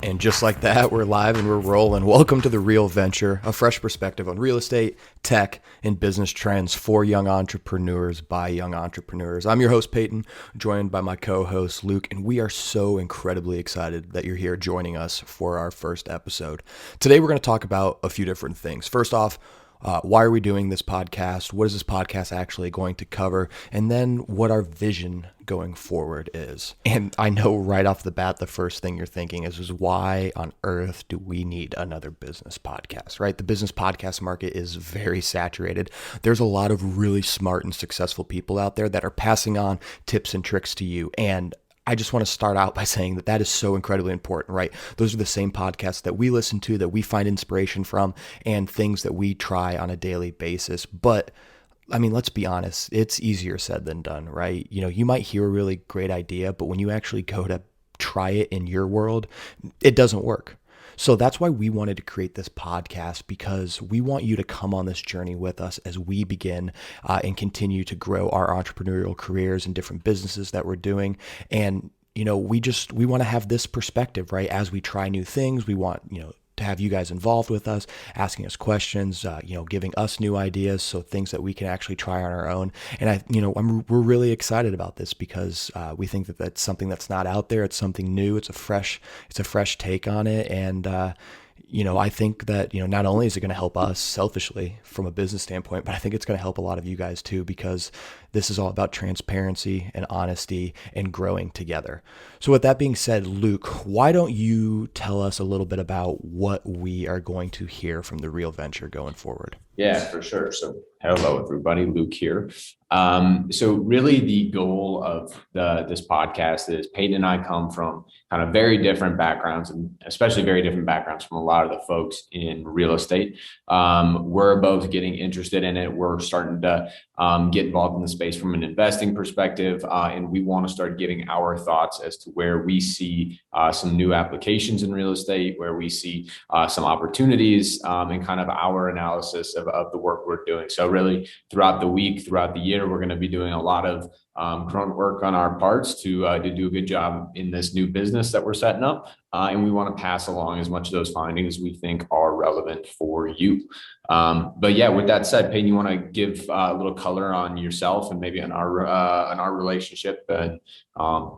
And just like that, we're live and we're rolling. Welcome to The Real Venture, a fresh perspective on real estate, tech, and business trends for young entrepreneurs by young entrepreneurs. I'm your host, Peyton, joined by my co-host, Luke, and we are so incredibly excited that you're here joining us for our first episode. Today, we're going to talk about a few different things. First off, why are we doing this podcast? What is this podcast actually going to cover? And then what our vision going forward is. And I know right off the bat, the first thing you're thinking is why on earth do we need another business podcast, right? The business podcast market is very saturated. There's a lot of really smart and successful people out there that are passing on tips and tricks to you. And I just want to start out by saying that that is so incredibly important, right? Those are the same podcasts that we listen to, that we find inspiration from, and things that we try on a daily basis. But I mean, let's be honest, it's easier said than done, right? You know, you might hear a really great idea, but when you actually go to try it in your world, it doesn't work. So that's why we wanted to create this podcast, because we want you to come on this journey with us as we begin and continue to grow our entrepreneurial careers and different businesses that we're doing. And, you know, we want to have this perspective, right? As we try new things, we want, to have you guys involved with us, asking us questions, giving us new ideas, so things that we can actually try on our own. And we're really excited about this because we think that that's something that's not out there. It's something new. It's a fresh take on it. And I think that, not only is it going to help us selfishly from a business standpoint, but I think it's going to help a lot of you guys too, because this is all about transparency and honesty and growing together. So with that being said, Luke, why don't you tell us a little bit about what we are going to hear from The Real Venture going forward? Yeah, for sure. So hello, everybody. Luke here. So really the goal of this podcast is Peyton and I come from kind of very different backgrounds, and especially very different backgrounds from a lot of the folks in real estate. We're both getting interested in it. We're starting to get involved in the space from an investing perspective, and we want to start giving our thoughts as to where we see some new applications in real estate, where we see some opportunities, and kind of our analysis of the work we're doing. So really throughout the week, throughout the year, we're going to be doing a lot of grunt work on our parts to do a good job in this new business that we're setting up. And we want to pass along as much of those findings we think are relevant for you. But yeah, with that said, Peyton, you want to give a little color on yourself and maybe on our relationship, and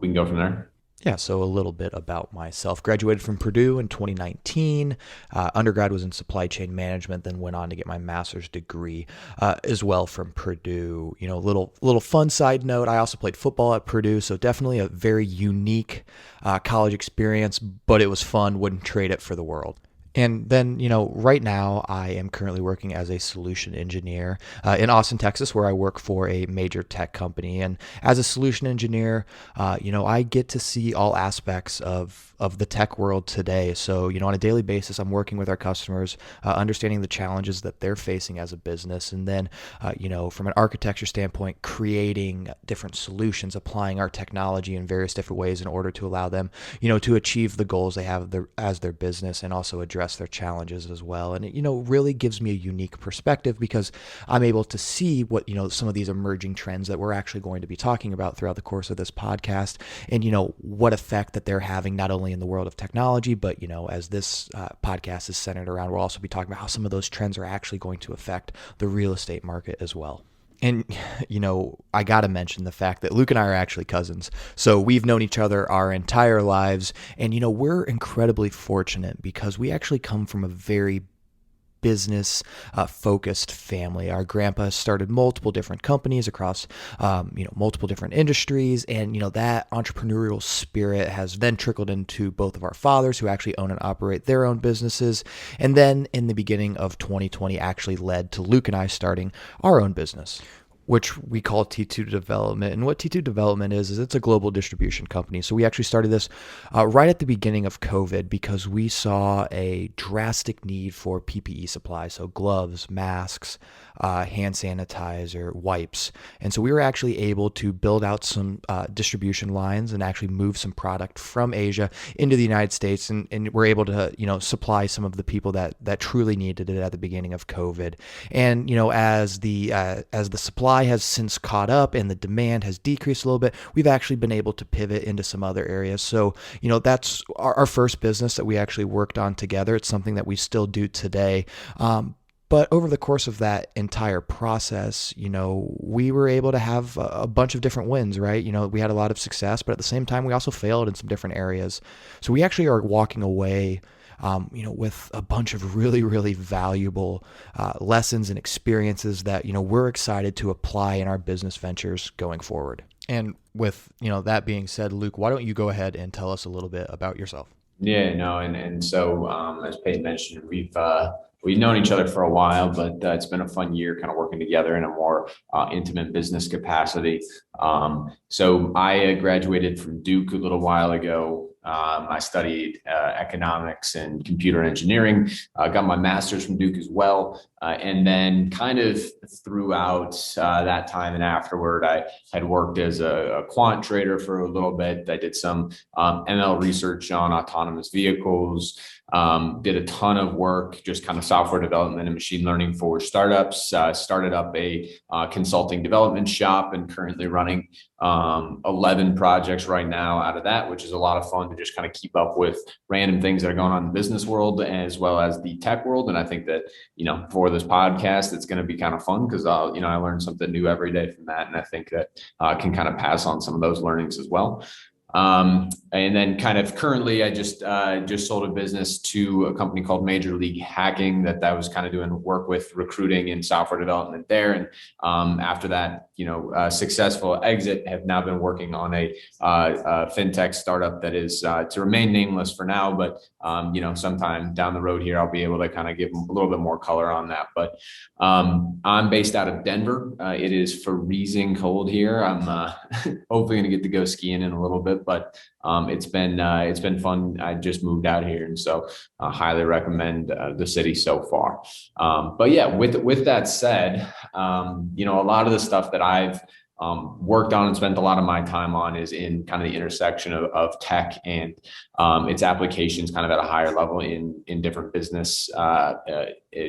we can go from there. Yeah, so a little bit about myself. Graduated from Purdue in 2019. Undergrad was in supply chain management, then went on to get my master's degree as well from Purdue. Little fun side note, I also played football at Purdue, so definitely a very unique college experience, but it was fun. Wouldn't trade it for the world. And then, right now I am currently working as a solution engineer in Austin, Texas, where I work for a major tech company. And as a solution engineer, I get to see all aspects of the tech world today. So, on a daily basis, I'm working with our customers, understanding the challenges that they're facing as a business. And then, from an architecture standpoint, creating different solutions, applying our technology in various different ways in order to allow them, to achieve the goals they have as their business, and also address their challenges as well. And it, really gives me a unique perspective, because I'm able to see what, some of these emerging trends that we're actually going to be talking about throughout the course of this podcast, and, what effect that they're having, not only in the world of technology, but, as this podcast is centered around, we'll also be talking about how some of those trends are actually going to affect the real estate market as well. And, I got to mention the fact that Luke and I are actually cousins. So we've known each other our entire lives. And, we're incredibly fortunate because we actually come from a very business focused family. Our grandpa started multiple different companies across, multiple different industries. And, that entrepreneurial spirit has then trickled into both of our fathers, who actually own and operate their own businesses. And then in the beginning of 2020 actually led to Luke and I starting our own business, which we call T2 Development. And what T2 Development is it's a global distribution company. So we actually started this right at the beginning of COVID, because we saw a drastic need for PPE supplies, so gloves, masks, hand sanitizer, wipes. And so we were actually able to build out some distribution lines and actually move some product from Asia into the United States. And we're able to, supply some of the people that truly needed it at the beginning of COVID. And, as the supply supply has since caught up and the demand has decreased a little bit, we've actually been able to pivot into some other areas. So, that's our first business that we actually worked on together. It's something that we still do today. But over the course of that entire process, we were able to have a bunch of different wins, right? We had a lot of success, but at the same time, we also failed in some different areas. So we actually are walking away, with a bunch of really, really valuable lessons and experiences that, we're excited to apply in our business ventures going forward. And with, that being said, Luke, why don't you go ahead and tell us a little bit about yourself? Yeah, no, and so as Peyton mentioned, we've known each other for a while, but it's been a fun year, kind of working together in a more intimate business capacity. So I graduated from Duke a little while ago. I studied economics and computer engineering. Got my master's from Duke as well. And then kind of throughout that time and afterward, I had worked as a quant trader for a little bit. I did some ML research on autonomous vehicles, did a ton of work, just kind of software development and machine learning for startups, started up a consulting development shop and currently running 11 projects right now out of that, which is a lot of fun to just kind of keep up with random things that are going on in the business world as well as the tech world. And I think that, for this podcast, it's going to be kind of fun because I learn something new every day from that. And I think that I can kind of pass on some of those learnings as well. And then kind of currently I just sold a business to a company called Major League Hacking that was kind of doing work with recruiting and software development there. And after that, successful exit, have now been working on a fintech startup that is to remain nameless for now, but sometime down the road here, I'll be able to kind of give a little bit more color on that. But I'm based out of Denver. It is freezing cold here. I'm hopefully going to get to go skiing in a little bit, but it's been fun. I just moved out here, and so I highly recommend the city so far. But yeah, with that said, a lot of the stuff that I've worked on and spent a lot of my time on is in kind of the intersection of tech and its applications kind of at a higher level in different business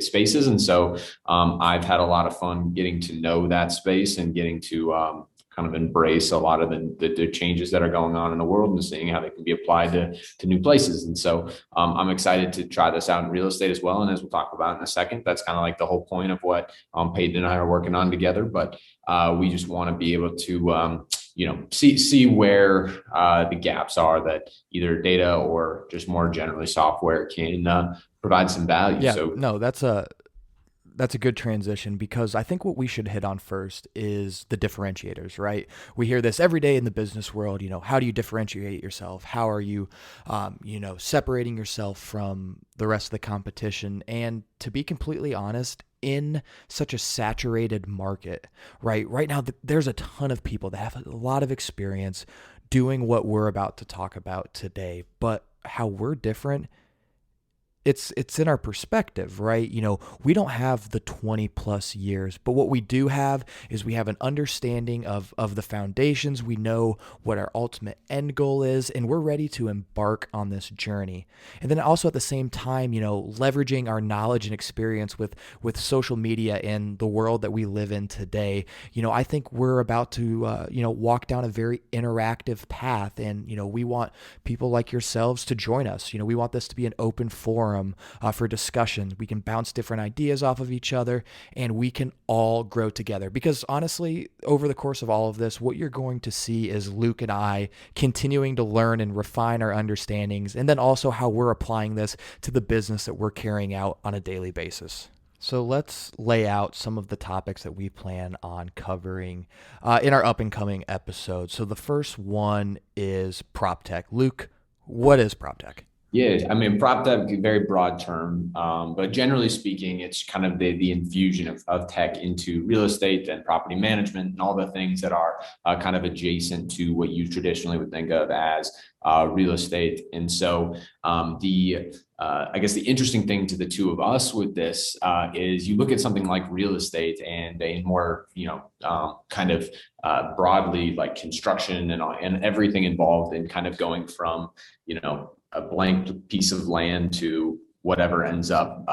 spaces. And so I've had a lot of fun getting to know that space and getting to kind of embrace a lot of the changes that are going on in the world and seeing how they can be applied to new places. And so I'm excited to try this out in real estate as well. And as we'll talk about in a second, that's kind of like the whole point of what Peyton and I are working on together. But we just want to be able to see where the gaps are that either data or just more generally software can provide some value. Yeah, so no, that's a good transition, because I think what we should hit on first is the differentiators, right? We hear this every day in the business world. How do you differentiate yourself? How are you, separating yourself from the rest of the competition? And to be completely honest, in such a saturated market, right now, there's a ton of people that have a lot of experience doing what we're about to talk about today. But how we're different, it's in our perspective, right? We don't have the 20 plus years, but what we do have is we have an understanding of the foundations. We know what our ultimate end goal is, and we're ready to embark on this journey. And then also at the same time, leveraging our knowledge and experience with social media and the world that we live in today. I think we're about to, walk down a very interactive path, and, we want people like yourselves to join us. We want this to be an open forum for discussions. We can bounce different ideas off of each other, and we can all grow together. Because honestly, over the course of all of this, what you're going to see is Luke and I continuing to learn and refine our understandings, and then also how we're applying this to the business that we're carrying out on a daily basis. So let's lay out some of the topics that we plan on covering in our up and coming episodes. So the first one is prop tech. Luke, what is prop tech? Yeah, I mean, prop tech, very broad term, but generally speaking, it's kind of the infusion of tech into real estate and property management and all the things that are kind of adjacent to what you traditionally would think of as real estate. And so I guess the interesting thing to the two of us with this is you look at something like real estate and a more, kind of broadly like construction and everything involved in kind of going from, a blank piece of land to whatever ends up,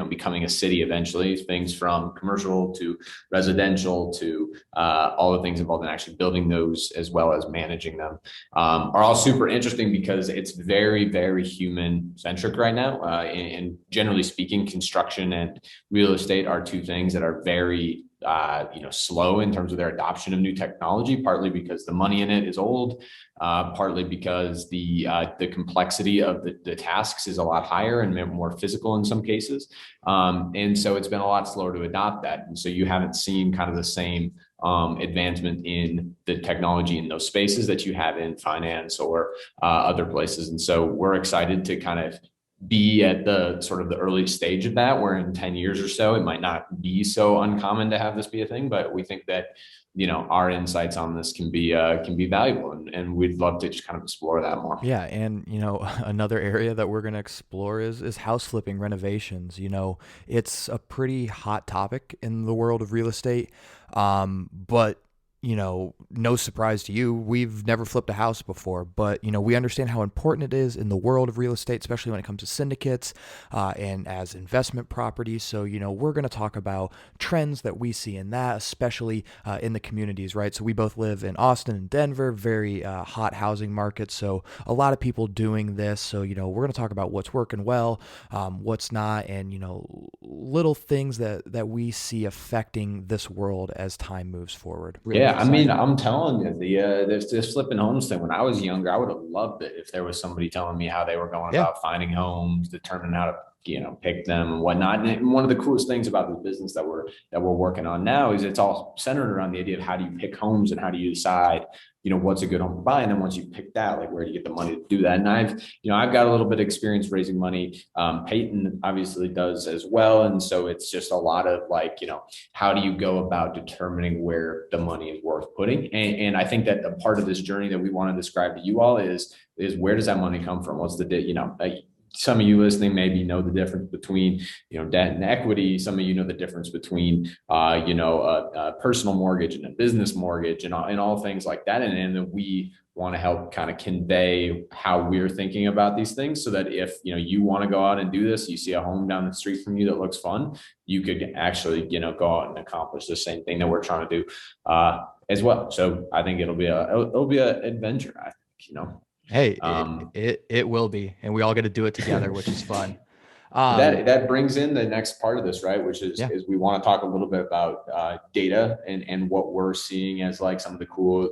becoming a city eventually. Things from commercial to residential to all the things involved in actually building those as well as managing them are all super interesting because it's very, very human centric right now. And generally speaking, construction and real estate are two things that are very slow in terms of their adoption of new technology, partly because the money in it is old, partly because the complexity of the tasks is a lot higher and more physical in some cases. And so it's been a lot slower to adopt that. And so you haven't seen kind of the same advancement in the technology in those spaces that you have in finance or other places. And so we're excited to kind of be at the sort of the early stage of that, where in 10 years or so, it might not be so uncommon to have this be a thing, but we think that, our insights on this can be valuable, and we'd love to just kind of explore that more. Yeah, and another area that we're going to explore is house flipping renovations. It's a pretty hot topic in the world of real estate. But no surprise to you, we've never flipped a house before, but we understand how important it is in the world of real estate, especially when it comes to syndicates and as investment properties. So we're going to talk about trends that we see in that, especially in the communities, right? So we both live in Austin and Denver, very hot housing markets. So a lot of people doing this. So we're going to talk about what's working well, what's not, and little things that we see affecting this world as time moves forward. Really Yeah, I mean, exciting. I'm telling you, this flipping homes thing. When I was younger, I would have loved it if there was somebody telling me how they were going Yeah. about finding homes, determining how to, pick them and whatnot. And one of the coolest things about the business that we're working on now is it's all centered around the idea of how do you pick homes and how do you decide, what's a good home to buy. And then once you pick that, like where do you get the money to do that? And I've got a little bit of experience raising money. Peyton obviously does as well. And so it's just a lot of like, how do you go about determining where the money is worth putting? And I think that a part of this journey that we want to describe to you all is where does that money come from? What's some of you listening maybe know the difference between, debt and equity. Some of you know the difference between, a personal mortgage and a business mortgage and all things like that. And then we want to help kind of convey how we're thinking about these things so that if, you want to go out and do this, you see a home down the street from you that looks fun, you could actually, go out and accomplish the same thing that we're trying to do as well. So I think it'll be an adventure, I think. Hey, Um, it will be, and we all get to do it together, which is fun. that brings in the next part of this, right? Which is Yeah. we want to talk a little bit about data and what we're seeing as like some of the cool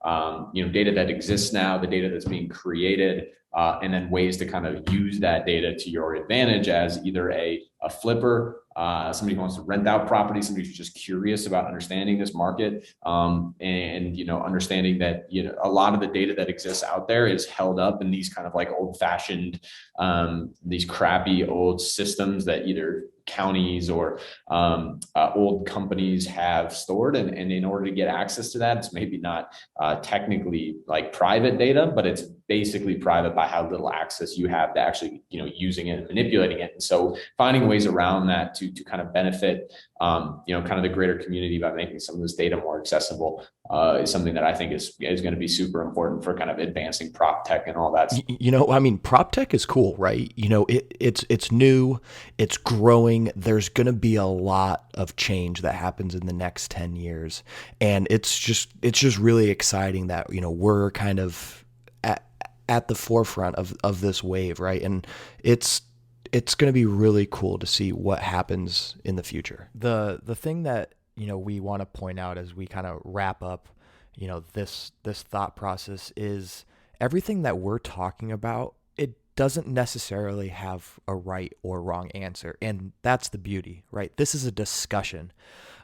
data that exists now, the data that's being created, and then ways to kind of use that data to your advantage as either a flipper, somebody who wants to rent out property, somebody who's just curious about understanding this market, and understanding that a lot of the data that exists out there is held up in these kind of like old-fashioned, these crappy old systems that either counties or old companies have stored, and in order to get access to that, it's maybe not technically like private data, but it's basically private by how little access you have to actually using it and manipulating it. And so finding ways around that to kind of benefit kind of the greater community by making some of this data more accessible is something that I think is going to be super important for kind of advancing prop tech and all that. I mean, prop tech is cool, right? It's new, it's growing. There's going to be a lot of change that happens in the next 10 years. And it's just really exciting that, we're kind of at the forefront of this wave, right? And it's going to be really cool to see what happens in the future. The thing that, we want to point out as we kind of wrap up, this thought process is everything that we're talking about, it doesn't necessarily have a right or wrong answer. And that's the beauty, right? This is a discussion.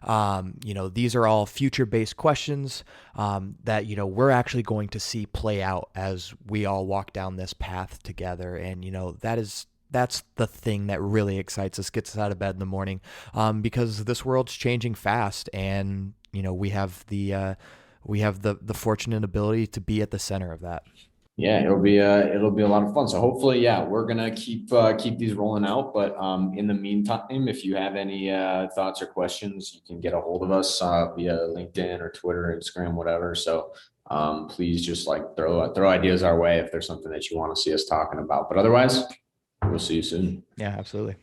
These are all future-based questions that, we're actually going to see play out as we all walk down this path together. And, that's the thing that really excites us, gets us out of bed in the morning, because this world's changing fast, and we have the fortunate ability to be at the center of that. Yeah, it'll be a lot of fun. So hopefully, yeah, we're gonna keep these rolling out. But in the meantime, if you have any thoughts or questions, you can get a hold of us via LinkedIn or Twitter, Instagram, whatever. So please just like throw ideas our way if there's something that you want to see us talking about. But otherwise, We'll see you soon. Yeah, absolutely.